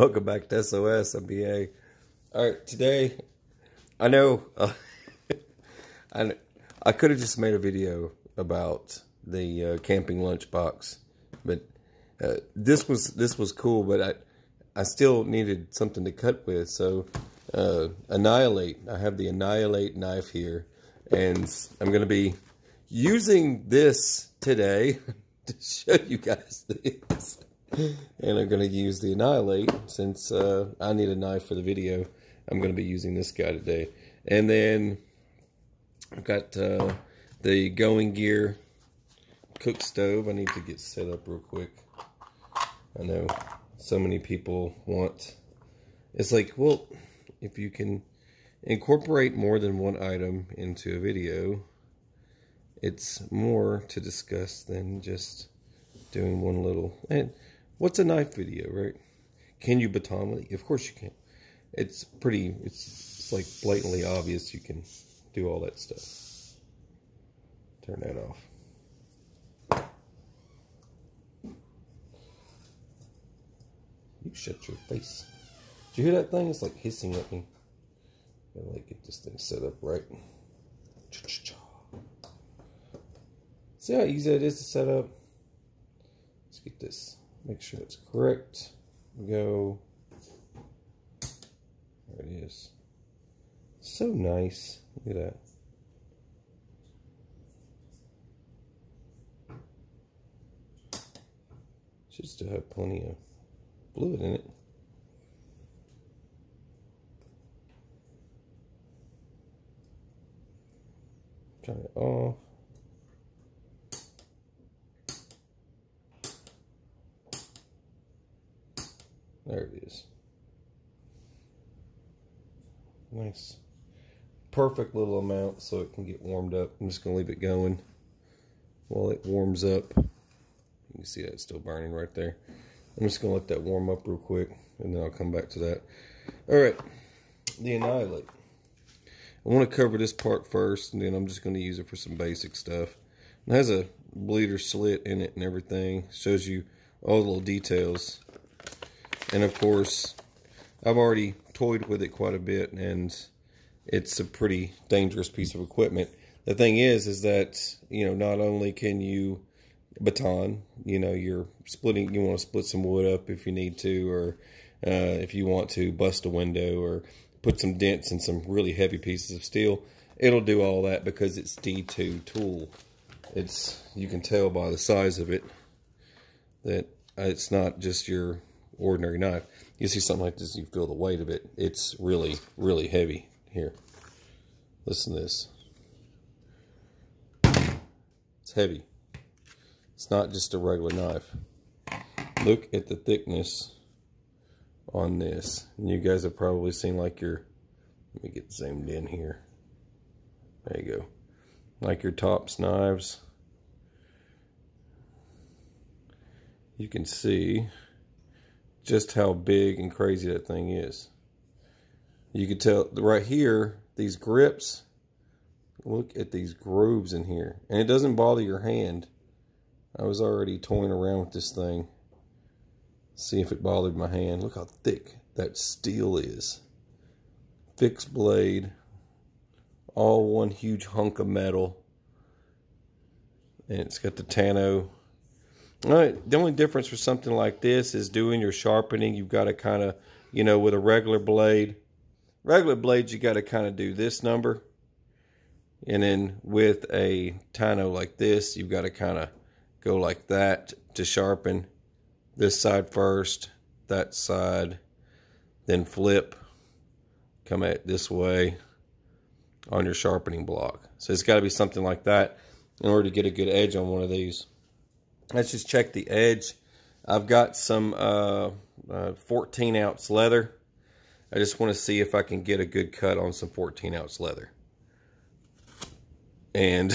Welcome back to SOS MBA. All right, today, I know I could have just made a video about the camping lunchbox, but this was cool. But I still needed something to cut with, so Annihilate. I have the Annihilate knife here, and I'm going to be using this today to show you guys this. And I'm going to use the Annihilate since I need a knife for the video. I'm going to be using this guy today. And then I've got the Going Gear cook stove. I need to get set up real quick. I know so many people want. It's like, well, if you can incorporate more than one item into a video, it's more to discuss than just doing one little. And what's a knife video, right? Can you baton with it? Of course you can. It's like blatantly obvious you can do all that stuff. Turn that off. You shut your face. Did you hear that thing? It's like hissing at me. Gotta like get this thing set up right. See how easy it is to set up? Let's get this. Make sure it's correct. Go. There it is. So nice. Look at that. Should still have plenty of fluid in it. Turn it off. There it is. Nice. Perfect little amount so it can get warmed up. I'm just going to leave it going while it warms up. You can see that it's still burning right there. I'm just going to let that warm up real quick and then I'll come back to that. Alright, the Annihilate. I want to cover this part first and then I'm just going to use it for some basic stuff. It has a bleeder slit in it and everything. Shows you all the little details. And of course, I've already toyed with it quite a bit, and it's a pretty dangerous piece of equipment. The thing is that, you know, not only can you baton, you know, you're splitting, you want to split some wood up if you need to, or if you want to bust a window or put some dents in some really heavy pieces of steel, it'll do all that because it's D2 tool. You can tell by the size of it that it's not just your ordinary knife. You see something like this, you feel the weight of it. It's really, really heavy. Here, listen to this. It's heavy. It's not just a regular knife. Look at the thickness on this. And you guys have probably seen like your, let me get zoomed in here. There you go. Like your Tops knives. You can see just how big and crazy that thing is. You can tell right here, these grips, look at these grooves in here. And it doesn't bother your hand. I was already toying around with this thing. See if it bothered my hand. Look how thick that steel is. Fixed blade. All one huge hunk of metal. And it's got the Tanto. Alright, the only difference for something like this is doing your sharpening. You've got to kind of, you know, with a regular blades, you got to kind of do this number. And then with a Tanto like this, you've got to kind of go like that to sharpen. This side first, that side, then flip. Come at it this way on your sharpening block. So it's got to be something like that in order to get a good edge on one of these. Let's just check the edge. I've got some 14-ounce leather. I just want to see if I can get a good cut on some 14-ounce leather. And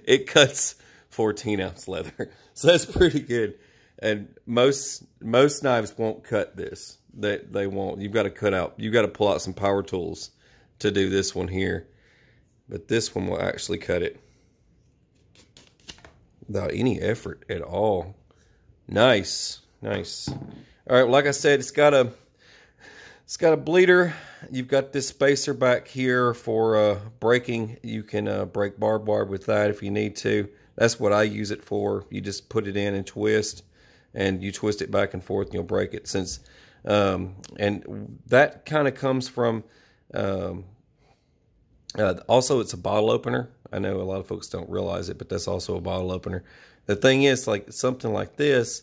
it cuts 14-ounce leather. So that's pretty good. And most knives won't cut this. They won't. You've got to cut out. You've got to pull out some power tools to do this one here. But this one will actually cut it without any effort at all. Nice. Nice. All right, well, like I said, it's got a bleeder. You've got this spacer back here for braking. You can break barbed wire with that if you need to. That's what I use it for. You just put it in and twist, and you twist it back and forth, and you'll break it. Since and that kind of comes from. Also, it's a bottle opener. I know a lot of folks don't realize it, but that's also a bottle opener. The thing is, like something like this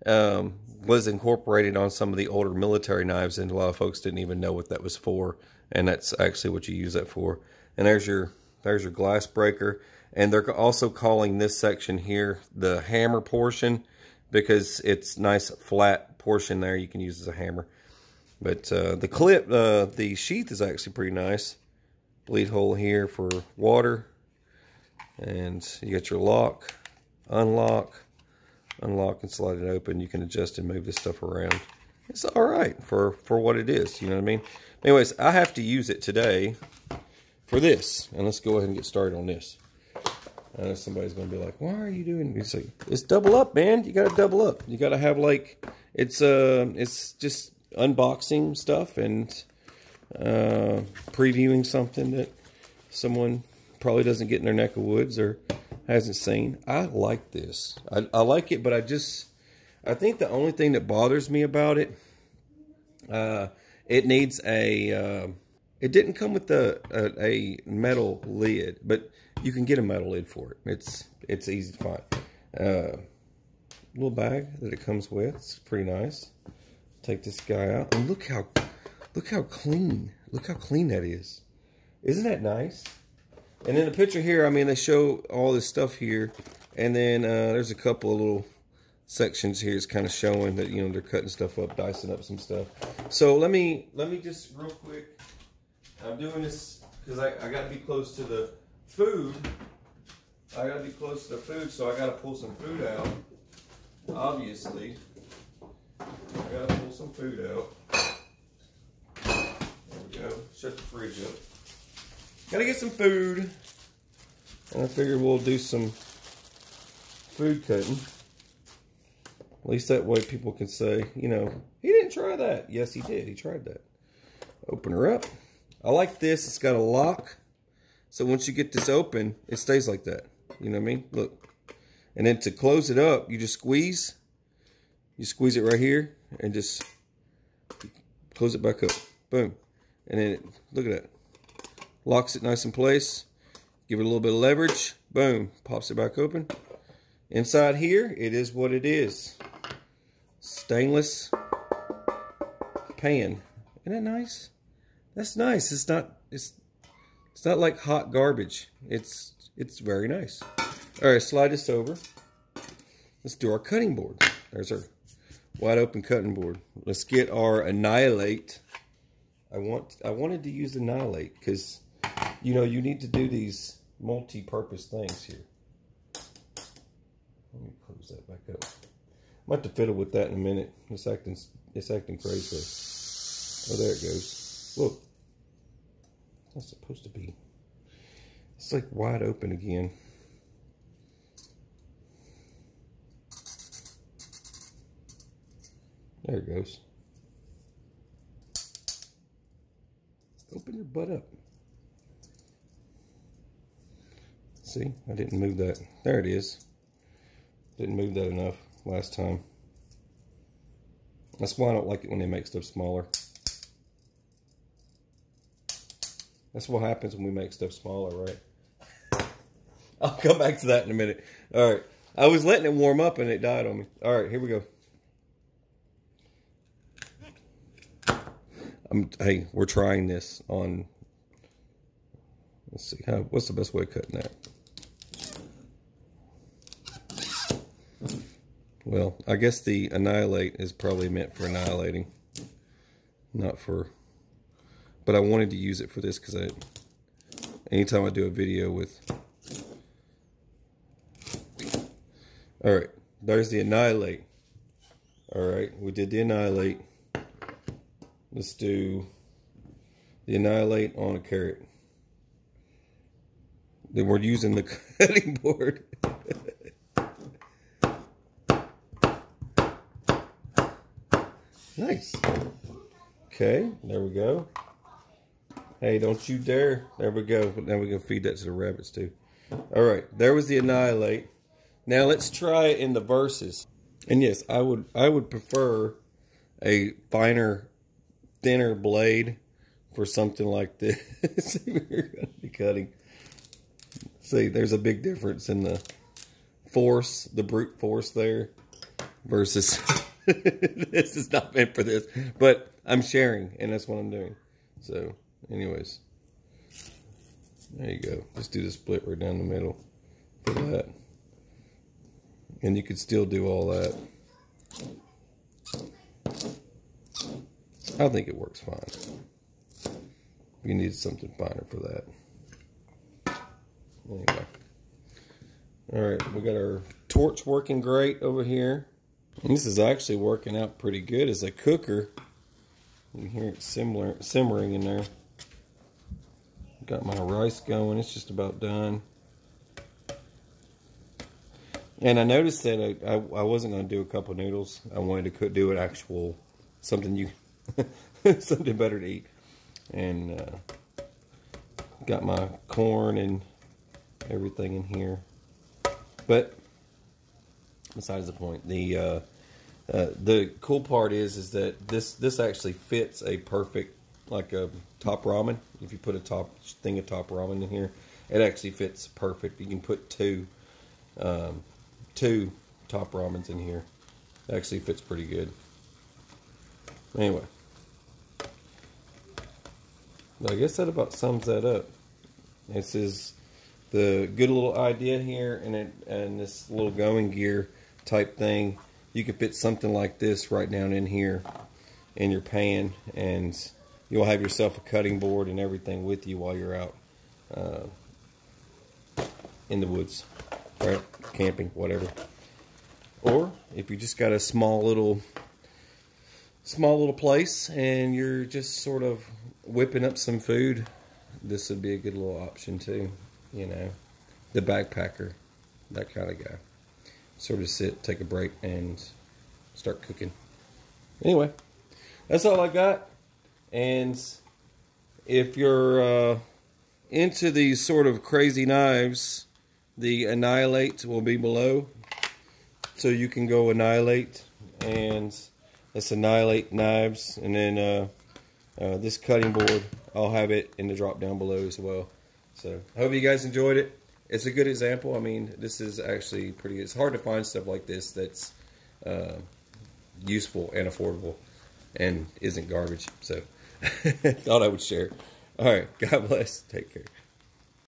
was incorporated on some of the older military knives, and a lot of folks didn't even know what that was for, and that's actually what you use that for. And there's your glass breaker, and they're also calling this section here the hammer portion because it's nice flat portion there you can use as a hammer. But the clip, the sheath is actually pretty nice. Bleed hole here for water, and you got your lock, unlock and slide it open. You can adjust and move this stuff around. It's all right for what it is, you know what I mean? Anyways, I have to use it today for this, and let's go ahead and get started on this. I know somebody's gonna be like, why are you doing this? It's double up, man. You gotta double up. You gotta have like, it's just unboxing stuff and previewing something that someone probably doesn't get in their neck of woods or hasn't seen. I like this. I like it, but I think the only thing that bothers me about it, it needs a, it didn't come with a metal lid, but you can get a metal lid for it. It's easy to find. Little bag that it comes with. It's pretty nice. Take this guy out, and look how clean. Look how clean that is. Isn't that nice? And in the picture here, I mean, they show all this stuff here, and then there's a couple of little sections here. It's kind of showing that, you know, they're cutting stuff up, dicing up some stuff. So let me just real quick. I'm doing this because I got to be close to the food. I got to be close to the food, so I got to pull some food out. Obviously, I got to pull some food out. There we go. Shut the fridge up. Gotta get some food. And I figured we'll do some food cutting. At least that way people can say, you know, he didn't try that. Yes, he did. He tried that. Open her up. I like this. It's got a lock. So once you get this open, it stays like that. You know what I mean? Look. And then to close it up, you just squeeze. You squeeze it right here and just close it back up. Boom. And then, look at that. Locks it nice in place. Give it a little bit of leverage. Boom. Pops it back open. Inside here, it is what it is. Stainless pan. Isn't that nice? That's nice. It's not like hot garbage. It's very nice. All right, slide this over. Let's do our cutting board. There's our wide open cutting board. Let's get our Annihilate. I wanted to use Annihilate because, you know, you need to do these multi-purpose things here. Let me close that back up. I'm about to fiddle with that in a minute. It's acting crazy. Oh, there it goes. Look. That's supposed to be. It's like wide open again. There it goes. Open your butt up. See, I didn't move that. There it is. Didn't move that enough last time. That's why I don't like it when they make stuff smaller. That's what happens when we make stuff smaller, right? I'll come back to that in a minute. All right. I was letting it warm up and it died on me. All right, here we go. Hey, we're trying this on, let's see, what's the best way of cutting that? Well, I guess the Annihilate is probably meant for annihilating, not for, but I wanted to use it for this because anytime I do a video with, all right, there's the Annihilate. All right, we did the Annihilate. Let's do the Annihilate on a carrot. Then we're using the cutting board. Nice. Okay, there we go. Hey, don't you dare. There we go. Now we're going to feed that to the rabbits too. All right, there was the Annihilate. Now let's try it in the verses. And yes, I would prefer a finer, thinner blade for something like this. We're going to be cutting. See, there's a big difference in the force, the brute force there, versus this is not meant for this. But I'm sharing, and that's what I'm doing. So, anyways, there you go. Just do the split right down the middle for that. And you could still do all that. I think it works fine. You need something finer for that. Anyway. Alright, we got our torch working great over here. And this is actually working out pretty good as a cooker. You can hear it simmering in there. Got my rice going. It's just about done. And I noticed that I wasn't going to do a couple noodles. I wanted to do an actual something something better to eat. And got my corn and everything in here. But besides the point, the cool part is that this actually fits a perfect, like a top ramen. If you put a thing of top ramen in here, it actually fits perfect. You can put two top ramens in here. It actually fits pretty good. Anyway, I guess that about sums that up. This is the good little idea here, and this little going gear type thing. You can fit something like this right down in here in your pan, and you'll have yourself a cutting board and everything with you while you're out in the woods, right? Camping, whatever. Or if you just got a small little place and you're just sort of whipping up some food, this would be a good little option too. You know, the backpacker, that kind of guy. Sort of sit, take a break, and start cooking. Anyway, that's all I got. And if you're into these sort of crazy knives, the Annihilate will be below. So you can go Annihilate, and let's Annihilate knives. And then this cutting board, I'll have it in the drop down below as well. So I hope you guys enjoyed it. It's a good example. I mean, this is actually pretty good. It's hard to find stuff like this that's useful and affordable and isn't garbage. So thought I would share. All right. God bless. Take care.